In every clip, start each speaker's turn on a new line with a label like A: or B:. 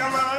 A: Sangare.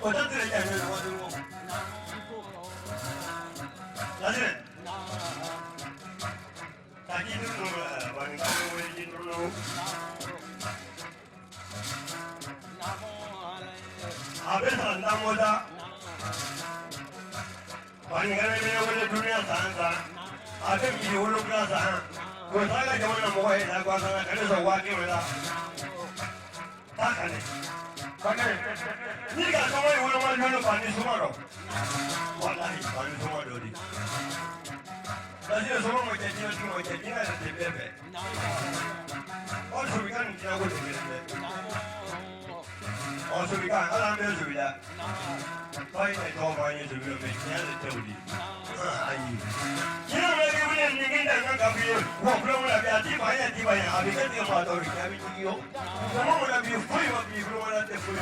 B: وتدري أن الوضوء لازم تجد النور وانقلوا ويجد النور أبدا نموذج وانقلوا ويجد الدنيا سانسا أبدا يقولوا كذا وثاقة جمعنا موهي لقواسنا كنسا واقعي ولا تاكني Ni ka kama yi wani wani wani bani sumaro. Wallahi bani sumaro di. Lagi da sumaro mai tafiya su mai tafiya da tafiya be. Wasu bi kan jina gudu ne ne. Wasu bi kan ala mai zubi da. Bai ne to bai ne zubi mai kiyan da tauri. Ayi. Kina mai ke wani ne kin da kan ka biyo. Wa kula mu da biya ti bai abi kan ti ma to ri ka bi ti yo. Kuma mu da bi fui ma bi kula mu da te fui.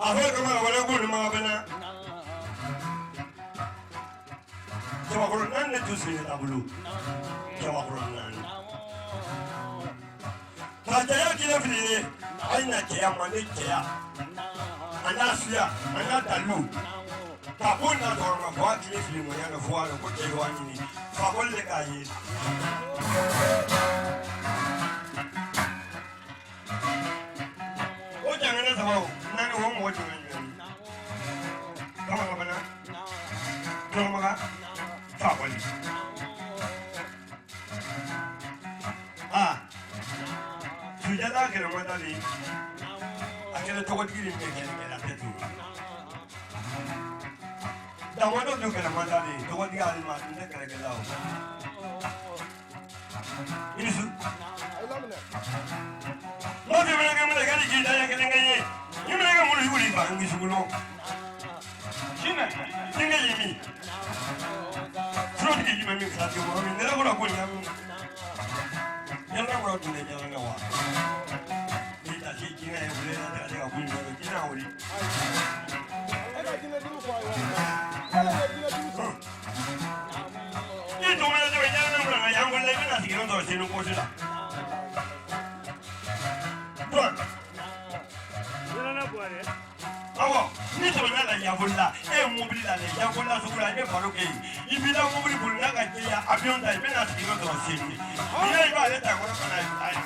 B: أهو كمان ولا أقول ما بنا جوا كورونا نتوسي تابلو جوا كورونا تاجا كده في أين كيا ماني كيا أنا سيا أنا تلو تابونا دورما فاكلي في المياه فوالو كتير وانيني فاقول لك أيه jangan sama nang uang mau jangan kamu apa nak kamu makan apa ni sudah dah kira mana tadi akhirnya coklat kiri ni kira tu dah mana tu kira mana tadi coklat kiri ada mana ni kira kira ini su Mau di mana kamu lagi di kita yang kena gaya? Ini mana kamu mulai bang di sekolah? Sini, tinggal ini. Surat ini memang satu orang ini nak orang punya. Jangan orang tu ni jangan awak. Kita sih kena yang boleh nanti ada aku punya kita awak. Ada kena dulu kau. Ada kena dulu. Ini tu mana tu jangan orang yang boleh mana sih orang tu sini kau sudah. Awo, ni to na la yabulla, mobili la le yabulla sukula be faruke. Ibila mobili bulla ka ya avion da be na sigi to sini. Ni ba le ta ko na ai.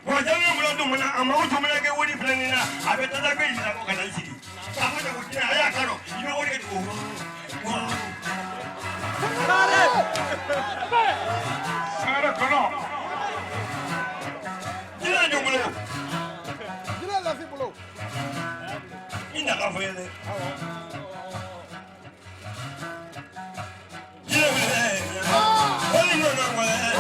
B: Wa janga mulo to muna amma wuto muna ke woni planina, abe ta da be ina ko kana sigi. Ta ko da ko kina aya karo, ibe woni ke ko. Sare kono. Jila nyumulo. Jila la fibulo. Ina ka fele. Jila wele. Oli no na wele.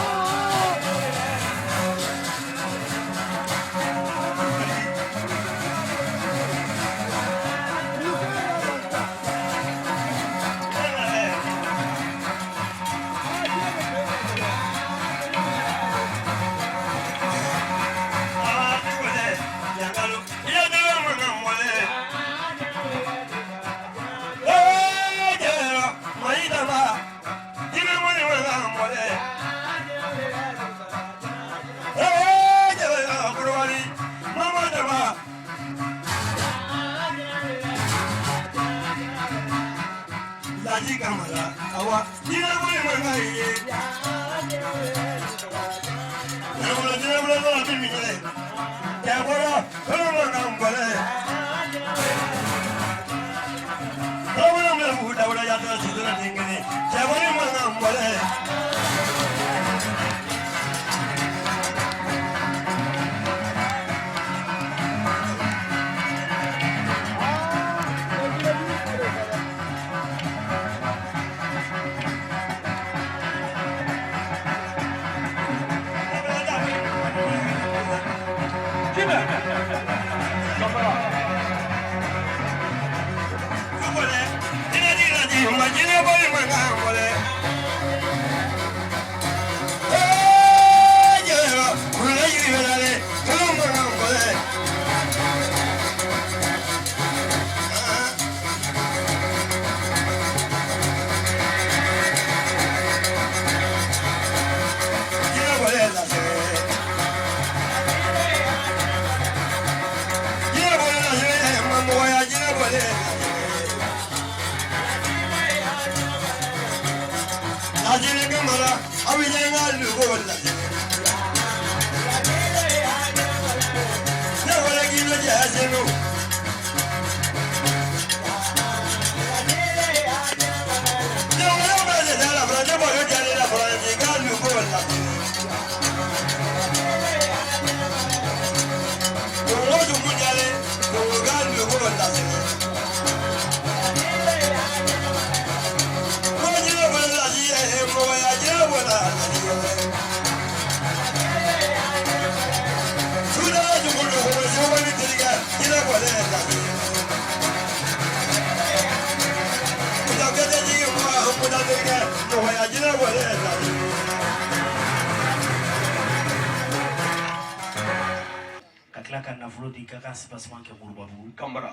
C: tila ka nafolo di ka sipasman kɛ Moribabugu
B: kamara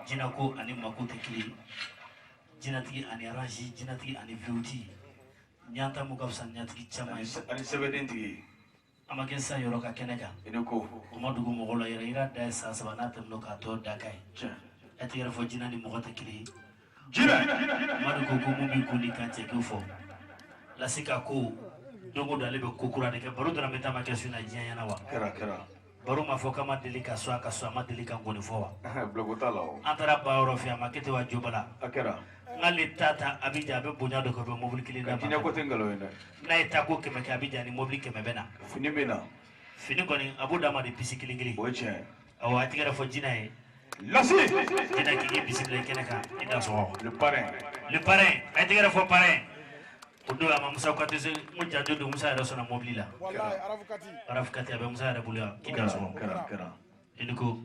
C: jinako ani mako tɛ kelen jinatigi ani arazi jinatigi ani vewti ɲata mu ka fisa ɲatigi caman ye
B: ani sɛbɛdentigi
C: a ma kɛ sisan yɔrɔ ka kɛnɛ kan
B: i ni ko
C: o ma dugu mɔgɔ la yɛrɛ ira da ye san saba n'a tɛmɛn'o k'a tɔ da ka ye e tɛ yɛrɛ fɔ jina ni mɔgɔ tɛ kelen ye Madu ko mun b'i ko ni kan cɛ k'o fɔ Lasika ko don o don ale bɛ ko kura de kɛ baro dɔrɔn bɛ taama kɛ su in na diɲɛ ɲɛna wa
B: kɛra
C: baro ma fɔ k'a ma deli ka so a ma deli ka ngɔni fɔ wa
B: bloco t'a la o
C: an taara ba yɔrɔ fɛ a ma kɛ ten wa Jobala
B: a kɛra
C: n'ale ta Abidjan a bɛ bonya dɔ kɛ o bɛ mobili kelen d'a ma
B: diinɛ ko tɛ nkalon ye dɛ
C: n'a ye taa ko 100 kɛ Abidjan ni mobili 100 bɛ na
B: fini bɛ na
C: fini kɔni a b'o d'a ma de pisi kelen kelen
B: o ye tiɲɛ
C: awɔ a tigɛra fɔ jinɛ ye
B: lasi
C: jinɛ k'i k'i bisimila kɛnɛ kan i da sɔgɔ
B: le parrain
C: le parrain a tigɛra fɔ parrain o don a ma Musa Kati se mo janto don Musa yɛrɛ sɔnna mobili la
A: wallahi
C: Arafu Kati a bɛ Musa yɛrɛ bolo yan k'i da sɔgɔ
B: kɛra
C: i ni ko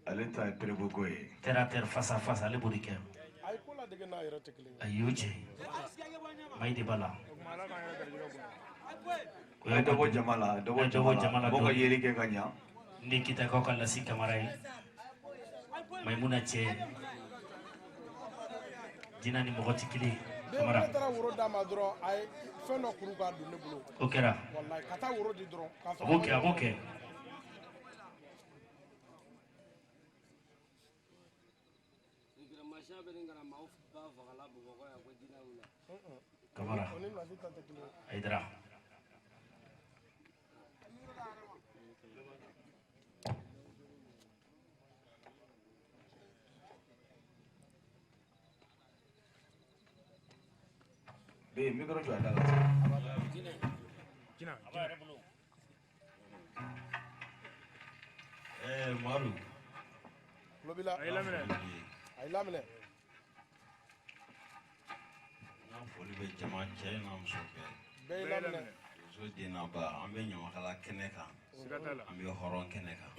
B: ale ta ye peregogo ye
C: terre à terre face à face ale b'o de kɛ a y'o cɛ mayi de b'a la
B: o ye dɔbɔ jama la mɔgɔ ka yeli kɛ ka ɲa
C: ni Kitakaw ka Lasi Kamara ye Maimuna cɛ jina ni mɔgɔ tɛ kelen Kamara o kɛra a b'o kɛ Kamara Aidara
B: be micro jɔ a da la
A: Maru
D: a ye lamɛnɛ
A: n'a foli bɛ jama cɛ n'a muso bɛɛ muso den n'a ba an bɛ ɲamakala kɛnɛ kan an bɛ hɔrɔn kɛnɛ kan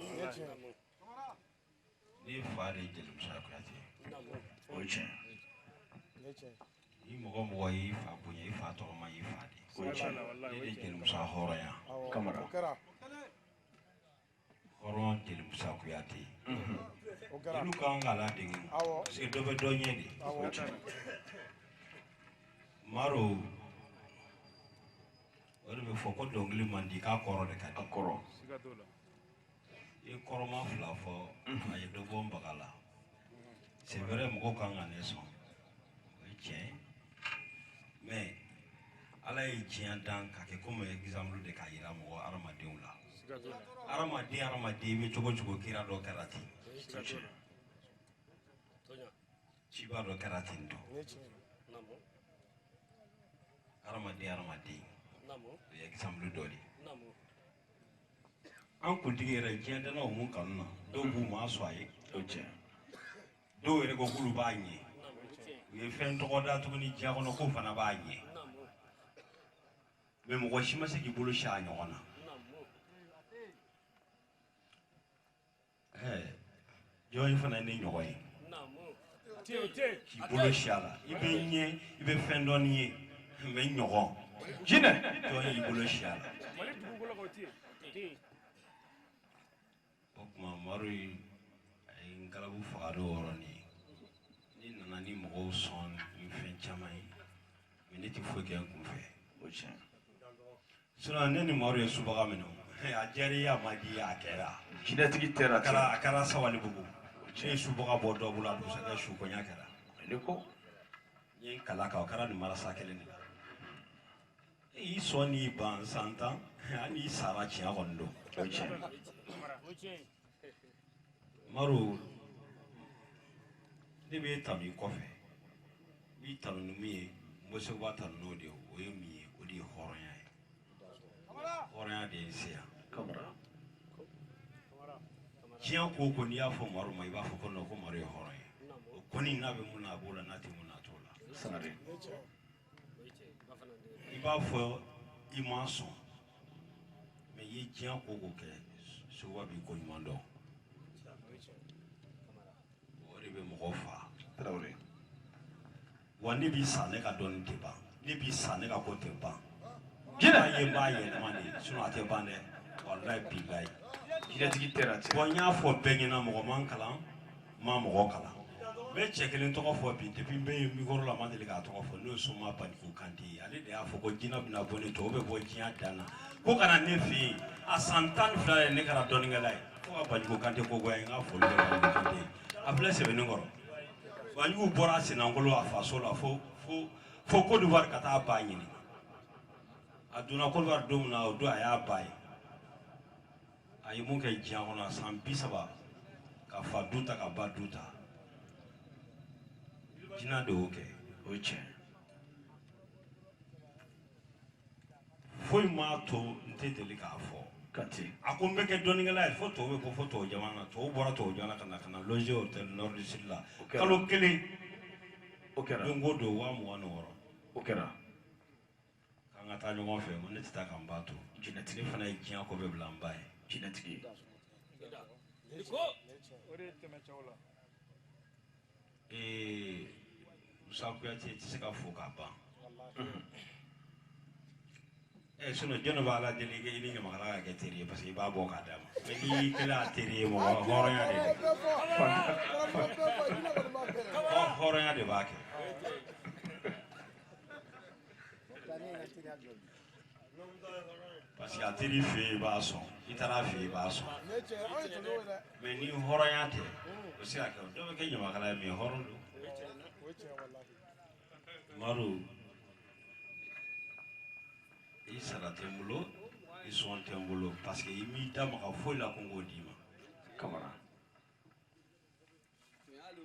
A: ne fa de ye Jeli Musa Kuyate
B: o ye tiɲɛ
A: ni mɔgɔ y'i fa bonya i fa tɔgɔma y'i fa de
B: o ye tiɲɛ
A: ne de Jeli Musa hɔrɔnya
B: kamara
A: hɔrɔn Jeli Musa Kuyate olu kan ka ladege parce que dɔ bɛ dɔ ɲɛ de
B: o ye tiɲɛ
A: Maro o de bɛ fɔ ko dɔnkili man di k'a kɔrɔ de ka di
B: a kɔrɔ
A: i kɔrɔma fila fɔ a ye dɔ bɔ n baga la c'est vrai mɔgɔw kan ka ne sɔn o ye tiɲɛ mais Ala ye diɲɛ dan ka kɛ comme exemple de k'a yira mɔgɔ hadamadenw la hadamaden i bɛ cogo cogo kira dɔ kɛra ten ciba dɔ kɛra ten tɔ hadamaden o ye exemple dɔ de an kuntigi yɛrɛ diɲɛ danaw mun kanu na dɔw b'u ma sɔn a ye
B: o tiɲɛ
A: dɔw yɛrɛ ko k'olu b'a ɲɛ u ye fɛn tɔgɔ da tuguni diɲɛ kɔnɔ k'o fana b'a ɲɛ mais mɔgɔ si ma se k'i bolo si a ɲɔgɔn na jɔn fana ye ne ɲɔgɔn ye k'i bolo si a la i bɛ ɲɛ i bɛ fɛn dɔɔni ye mais ɲɔgɔn
B: jinɛ
A: jɔn y'i bolo si a la o tuma Maru a ye n galabu faga o yɔrɔnin ni nana ni mɔgɔw sɔn ni fɛn caman ye mais ne tɛ foyi kɛ n kun fɛ
B: o tiɲɛ
A: sinon ne ni Maru ye subaga minɛ a diyara i ye a ma di i ye a kɛra
B: jinɛtigi tɛra ten
A: a kɛra Sabalibugu ne ye subaga bɔ dɔ bolo a dugusajɛ su koɲa kɛra
B: ne ko
A: n ye n kala kan o kɛra nin marasa kelen de la i sɔn n'i ban san 10 hali n'i sara tiɲɛ kɔni don
B: o ye tiɲɛ
A: Maru ne b'e tanu i kɔfɛ n b'i tanu ni min ye n bɛ se b'a tanu n'o de ye o ye min ye o de ye hɔrɔnya ye hɔrɔnya de ye n se yan
B: kamara
A: diɲɛ ko o ko n'i y'a fɔ Maru ma i b'a fɔ ko non ko Maru ye hɔrɔn ye o kɔni n'a bɛ mun na a b'o la n'a tɛ mun na a t'o la
B: sangare
A: i b'a fɔ i m'a sɔn mais i ye diɲɛ ko o ko kɛ soba b'i ko ɲuman dɔn o de bɛ mɔgɔ fa
B: tarawele
A: wa ne b'i sa ne ka dɔnni tɛ ban ne b'i sa ne ka ko tɛ ban jinɛ ye n b'a yɛlɛma de sinon a tɛ ban dɛ walahi bilahi
E: jinɛtigi tɛra cɛ
A: bon y'a fɔ bɛɛ ɲɛna mɔgɔ man kalan ma mɔgɔ kalan bɛ cɛ kelen tɔgɔ fɔ bi depuis n bɛ micro la ma deli k'a tɔgɔ fɔ n'o ye Soma Banjugu Kante ye ale de y'a fɔ ko jinɛ bɛna bɔ ne to o bɛ bɔ diɲɛ dan na ko ka na ne fɛ yen a san 12 ye ne kɛra dɔnnikɛla ye fo ka Banjugu Kante ko goya n ka foli bɛ Banjugu Kante ye a filɛ sɛbɛnnikɔrɔ Banjugu bɔra Senangolo a faso la fo Côte d'Ivoire ka taa ba ɲini a donna Côte d'Ivoire don min na o don a y'a ba ye a ye mun kɛ diɲɛ kɔnɔ san 30 ka fa du ta ka ba du ta jinɛ de y'o kɛ
E: o ye tiɲɛ
A: foyi m'a to n tɛ deli k'a fɔ
E: Kante
A: a ko n bɛ kɛ dɔnnikɛla ye fo tɔw bɛ ko fo tɔw jamana na tɔw bɔra tɔw jamana ka na loger hôtel Nord du Sud la kalo kelen
E: o kɛra
A: don o don 26,000
E: o kɛra
A: k'an ka taa ɲɔgɔn fɛ ko ne tɛ taa ka n ba to
E: jinɛtigi
A: ne fana ye diɲɛ ko bɛɛ bila n ba ye
E: jinɛtigi
A: Musa Kuyate tɛ se ka fo k'a ban sinon jɔn de b'a la deli i ni ɲamakala ka kɛ teri ye parce que i b'a bɔ k'a d'a ma mais n'i kɛra a teri ye mɔgɔ hɔrɔnya de don hɔrɔnya de b'a kɛ parce que a teri fɛ yen i b'a sɔn i taara a fɛ yen i b'a sɔn mais ni hɔrɔnya tɛ o bɛ se ka kɛ dɔ bɛ kɛ ɲamakala ye mais hɔrɔn don Umaru i sara tɛ n bolo i sɔn tɛ n bolo parce que i m'i da maga foyi la ko n k'o d'i ma
E: kamara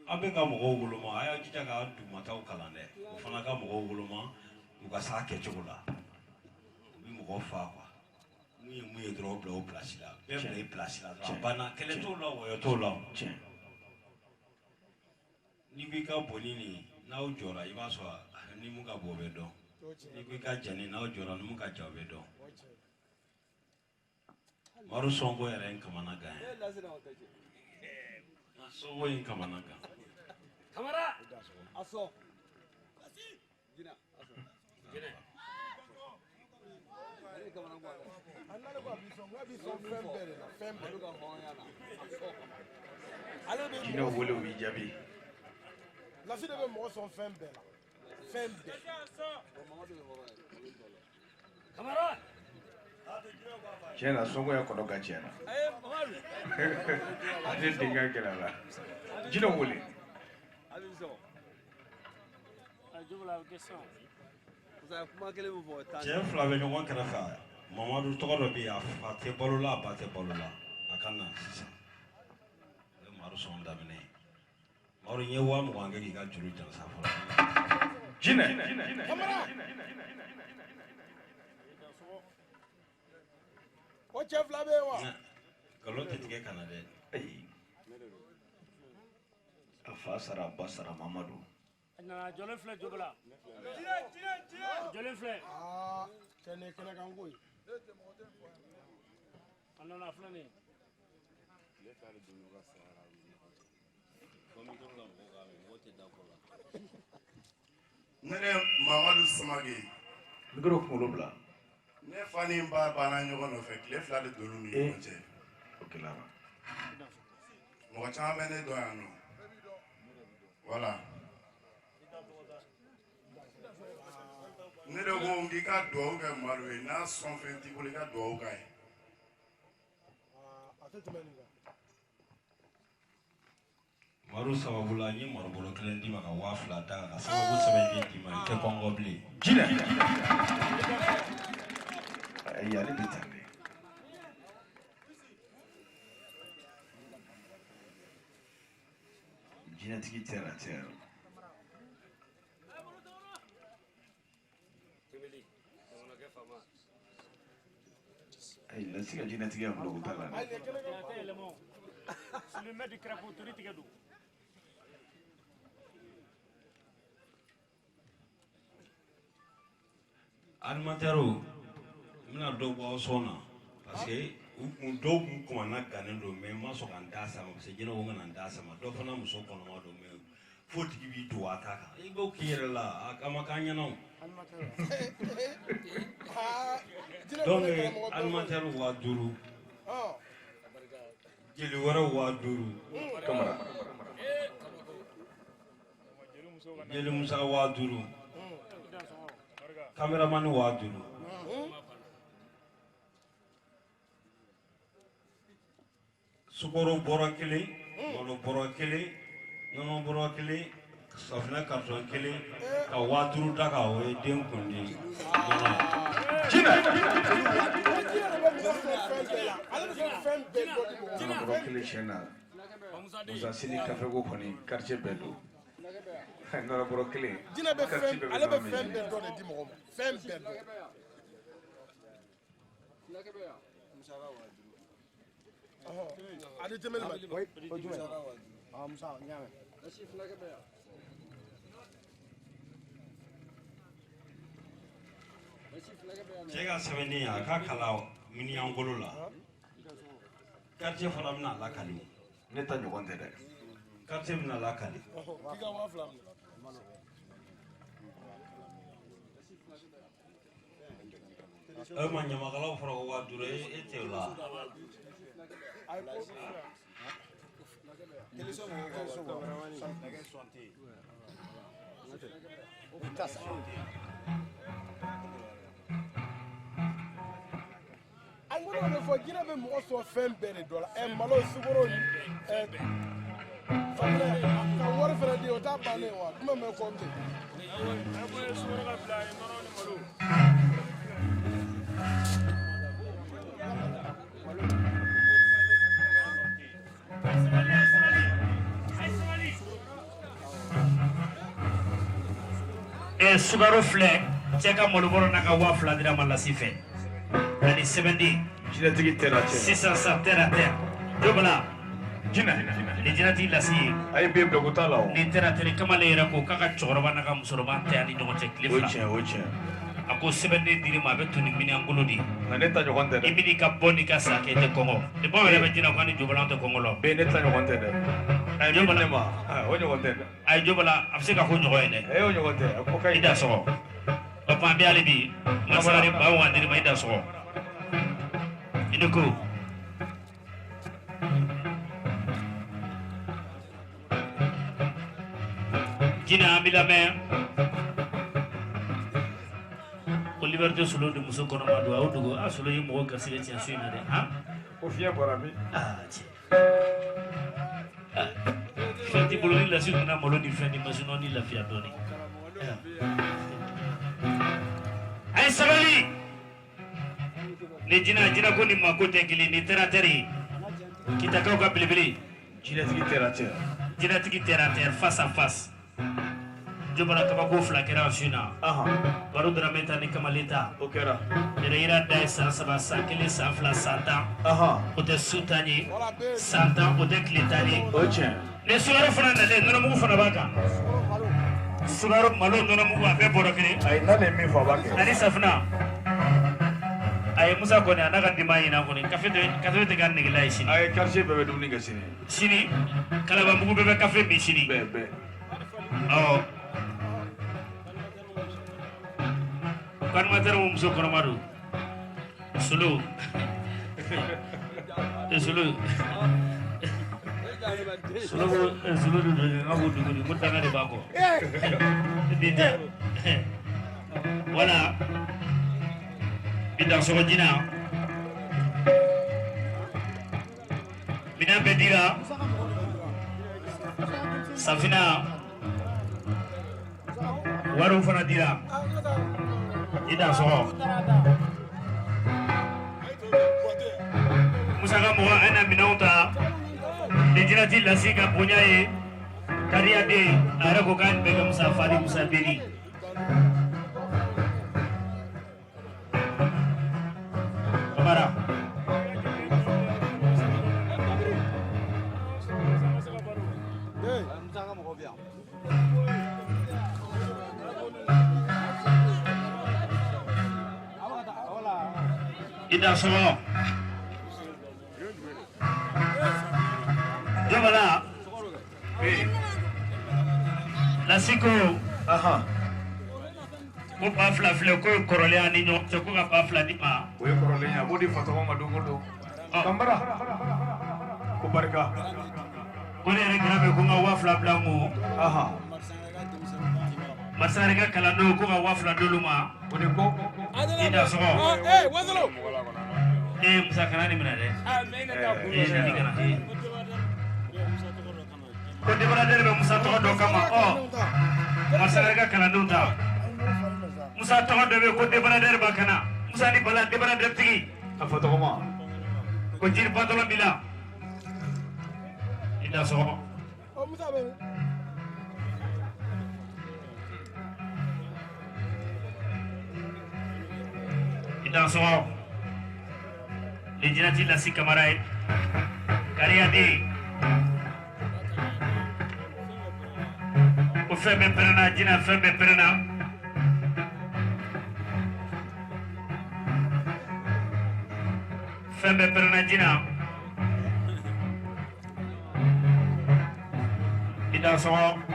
A: an bɛ ka mɔgɔw woloma a y'a jija ka dugumataw kalan dɛ o fana ka mɔgɔw woloma u ka s'a kɛcogo la u bɛ mɔgɔ fa quoi n'u ye mun ye dɔrɔn o bila o place la bɛɛ bila i place la dɔrɔn a banna kɛlɛ t'o la wɔyɔ t'o la n'i ko i ka bon ni nin n'aw jɔra i b'a sɔrɔ ni mun ka bon o bɛ dɔn n'i ko i ka jan ni n'aw jɔra ni mun ka jan o bɛ dɔn Umaru Sonko yɛrɛ ye n kamana gan ye Sonko ye n kamana gan
F: Kamara aso jina aso jina ale kamana ko anale ko abi son fɛn bɛɛ de la fɛn bɛɛ ka hɔrɔnya la aso ale bɛ
E: jinɛw wele u b'i jaabi
D: lasi de bɛ mɔgɔ sɔn fɛn bɛɛ la fɛn bɛɛ
F: Kamara
E: tiɲɛ na Sonko ya kɔnɔ ka tiɲɛ na a tɛ denkɛ gɛrɛ a la jinɛw wele
A: cɛ fila bɛ ɲɔgɔn kɛrɛfɛ Mamadu tɔgɔ dɔ bɛ yen a fa tɛ balo la a ba tɛ balo la a ka na sisan o ye Umaru sɔn daminɛ ye Umaru n ye 20,000 kɛ k'i ka juru jansa fɔlɔ
E: jinɛ
D: o cɛ fila bɛ yen wa
A: nkalon tɛ tigɛ ka na dɛ
E: ayi a fa sara a ba sara Mamadu
C: nana jɔlen filɛ jogo la jɔlen filɛ
D: cɛ ni kɛnɛ kan ko ye
C: a nana filɛ nin
G: ne de Mamadu Samake
E: mikoro kunkolo bila
G: ne fa ni n ba banna ɲɔgɔn nɔfɛ tile 2 de donn'u ni ɲɔgɔn cɛ
E: o kɛla
G: mɔgɔ caman bɛ ne dɔn yan nɔ voilà ne de ko n k'i ka dugawu kɛ Umaru ye n'a sɔn fɛn t'i bolo i ka dugawu k'a ye
D: a tɛ tɛmɛ nin kan
A: Umaru sababu la n ye marabolo kelen d'i ma ka 2000 da ka sababu sɛbɛn d'i ma i tɛ kɔngɔ bilen
E: jinɛ ayi ale bɛ tan dɛ jinɛtigi tɛra tɛra ayi lasi ka jinɛtigi ya bulon t'a la dɛ
C: silimɛ di kɛrɛfɛ tori tigɛ don
A: animateurs n bɛna dɔ bɔ aw sɔn na parce que dɔw kun kɔnna gannen don mais n ma sɔn ka n da sama parce que jinɛ ko n kana n da sama dɔ fana muso kɔnɔma don mais fo tigi b'i don a ta kan i b'o k'i yɛrɛ la a ma k'an ɲɛna o donc animateurs 5000 jeli wara wa duru
E: kamara
A: jeli musa wa duru cameraman wa duru sukoro boro kelen malo boro kelen nono boro kelen safina karton kelen ka wa duru ta ka o ye den kundi
E: jina boro kelen chena musa sini cafe go koni quartier bedo non boro kelen
D: jina be fem ale be fem be do de di mo fem be do adi temel ma oui o jume musa nyame
A: cega sɛbɛnnen a ka kala miniyangolo la quartier fana bɛna lakali
E: ne ta ɲɔgɔn tɛ dɛ
A: quartier bɛna lakali
D: kika wa flam
A: ma ɲamakalaw fɔra ko waa duuru e tɛ o la
D: I'm going to forget about more so fem bene dollar and malo sugoro ka wara fere di o ta bane wa kuma me ko mbe
C: sugaro flɛ cɛ ka malobɔrɔ n'a ka 2000 dira ma lasi fɛ ani sɛbɛndi
E: jinɛtigi tɛra cɛ
C: sisan sa terre à terre jobala
E: jinɛ
C: ni jinɛtigi lasi ye
E: a ye ben bila ko t'a la o
C: ni terre à terre kamalen yɛrɛ ko k'a ka cɛkɔrɔba n'a ka musokɔrɔba tɛ ani ɲɔgɔn cɛ tile
E: o
C: fila
E: tiɲɛ o tiɲɛ
C: a ko sɛbɛnden dir'i ma a bɛ tuni minɛnkolo di
E: nka ne ta ɲɔgɔn tɛ
C: i
E: dɛ
C: bɛn'i ka bɔ n'i ka sa kɛ i tɛ kɔngɔ ni baw yɛrɛ bɛ jinɛ ko ani jobala tɛ kɔngɔ la
E: ben ne ta ɲɔgɔn tɛ dɛ a ye min di ne ma o ɲɔgɔn tɛ dɛ
C: a ye jobala a bɛ se ka ko ɲɔgɔn ye dɛ
E: o ɲɔgɔn tɛ a ko ka
C: i da sɔgɔ o tuma an bɛ hali bi masakari ba wa diri ma i da sɔgɔ i ni ko jinɛ an bɛ lamɛn ko liberté solo de muso kɔnɔma don a y'o dogo a solo ye mɔgɔ garisɛgɛ tiɲɛ so in na dɛ han
E: ko fiɲɛ bɔra min
C: tiɲɛ fɛn t'i bolo ni lasi donna malo ni fɛn ni masinɔ ni lafiya dɔɔnin a ye sabali ni jinɛ ko ni ma ko tɛ kelen ni terre à terre ye kitakaw ka belebele
E: jinɛtigi tɛra cɛ
C: jinɛtigi terre à terre face à face jobala kabako fila kɛra su na baro dɔrɔmɛ ta ni kamalen ta
E: o kɛra
C: yɛrɛ yira da ye san 3 san 1 san 2 san 10 o tɛ su tan ye san 10 o tɛ tile tan ye
E: o tiɲɛ
C: ni sukaro fana nalen nɔnɔmugu fana b'a kan sukaro malo nɔnɔmugu a bɛɛ bɔrɔ kelen
E: ayi n'ale ye min fɔ a b'a kɛ
C: ani safunɛ a ye musa kɔni a n'a ka denbaya ɲinan kɔni kafe tɛ ka negela ye sini
E: a ye quartier bɛɛ bɛ dumuni kɛ sini
C: sini kalabanbugu bɛɛ bɛ kafe min sini
E: bɛɛ
C: awɔ ko animateur mu muso kɔnɔma don solo solo solo de don n ka b'o dugu ko danga de b'a kɔ den tɛ wala bi dan sɔgɔ jina minɛn bɛɛ dira safina wariw fana dira i dan sɔgɔ musa ka mɔgɔ an na minɛnw ta ni jinɛti lasi ka bonya ye kariya den a yɛrɛ ko k'an bɛ kɛ musa fari musa beri kamara i da sɔgɔ jɔbala lasiko ko ba fila filɛ ko ye kɔrɔlen ani ɲɔgɔn cɛ ko ka ba fila di ma
E: o ye kɔrɔlen ye a b'o di fa tɔgɔ ma don o don kanbara ko barika
C: ko ne yɛrɛ kɛra bɛ ko n ka 2000 bila n kun masare ka kalandenw ko ka 2000 d'olu ma
E: o de ko
C: i da sɔgɔ Musa kana ni minɛ dɛ nani kana ko débaradeur bɛ Musa tɔgɔ dɔ kama masare ka kalandenw ta Musa tɔgɔ dɔ bɛ ko débaradeur ba kana Musa ni Bala débaradeur tigi
E: a fɔ tɔgɔ ma
C: ko jiri patɔlɔ b'i la i da sɔgɔ dan sɔgɔ le jinati Lasi Kamara ye Kariya den ko fɛn bɛɛ pɛrɛnna jina fɛn bɛɛ pɛrɛnna fɛn bɛɛ pɛrɛnna jina i dan sɔgɔ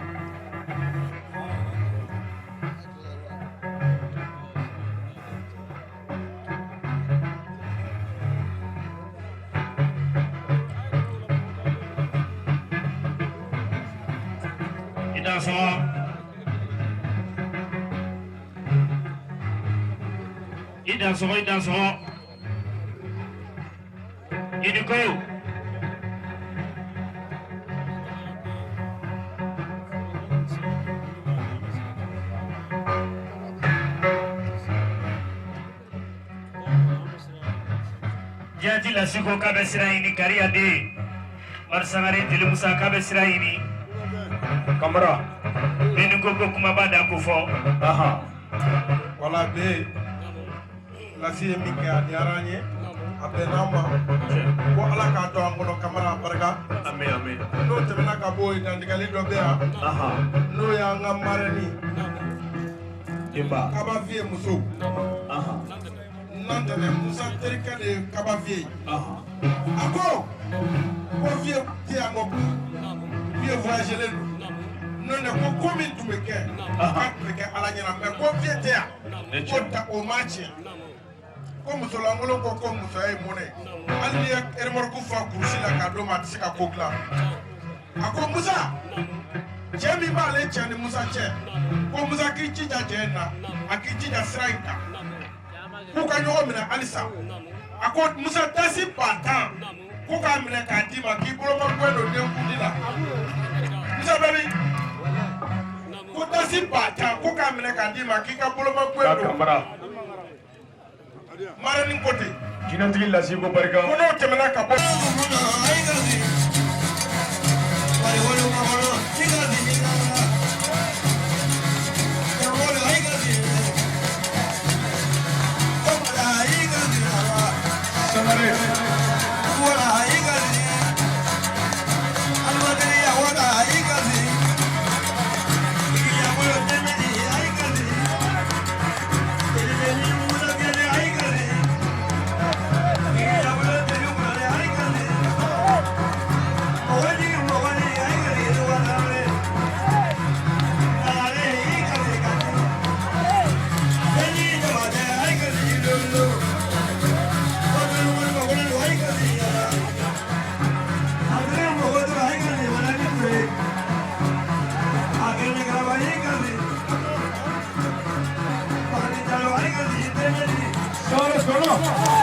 C: i dan sɔgɔ Idi ko Jati Lasi ko k'a bɛ sira ɲini Kariya den Marisangare Jeli Musa k'a bɛ sira ɲini
E: Kamara
C: Beni ko kumaba da ko fɔ
D: wala be Lasi ye min kɛ a diyara an ye a bɛnna an ma ko Ala k'a to an kɔnɔ Kamara barika
E: amin amin
D: n'o tɛmɛna ka bɔ yen dantigɛli dɔ bɛ yan n'o y'an ka marraine
E: Demba
D: Kabafiye muso Nantɛnɛ Musa terikɛ de ye Kabafiye a ko fiye tɛ yan nɔ fiye voyagelen don n'o tɛ ko min tun bɛ kɛ k'a tun bɛ kɛ Ala ɲɛna mais ko fiye tɛ yan ko da o m'a tiɲɛ ko musolankolon ko musoya ye mɔnɛ hali n'i ye remorque fa kurusi la k'a d'o ma a tɛ se ka ko dilan a ko Musa cɛ min b'ale cɛ ni Musa cɛ ko Musa k'i jija cɛ in na a k'i jija sira in kan k'u ka ɲɔgɔn minɛ halisa a ko Musa dasi 50 ko k'a minɛ k'a d'i ma k'i boloma gɛn don den kundi la Musa bɛbi ko dasi 50 ko k'a minɛ k'a d'i ma k'i ka boloma gɛn don
E: Kamara
D: marraine ko ten
E: jinɛtigi Lasi ko barika
D: ko n'o tɛmɛna ka bɔ
E: Solo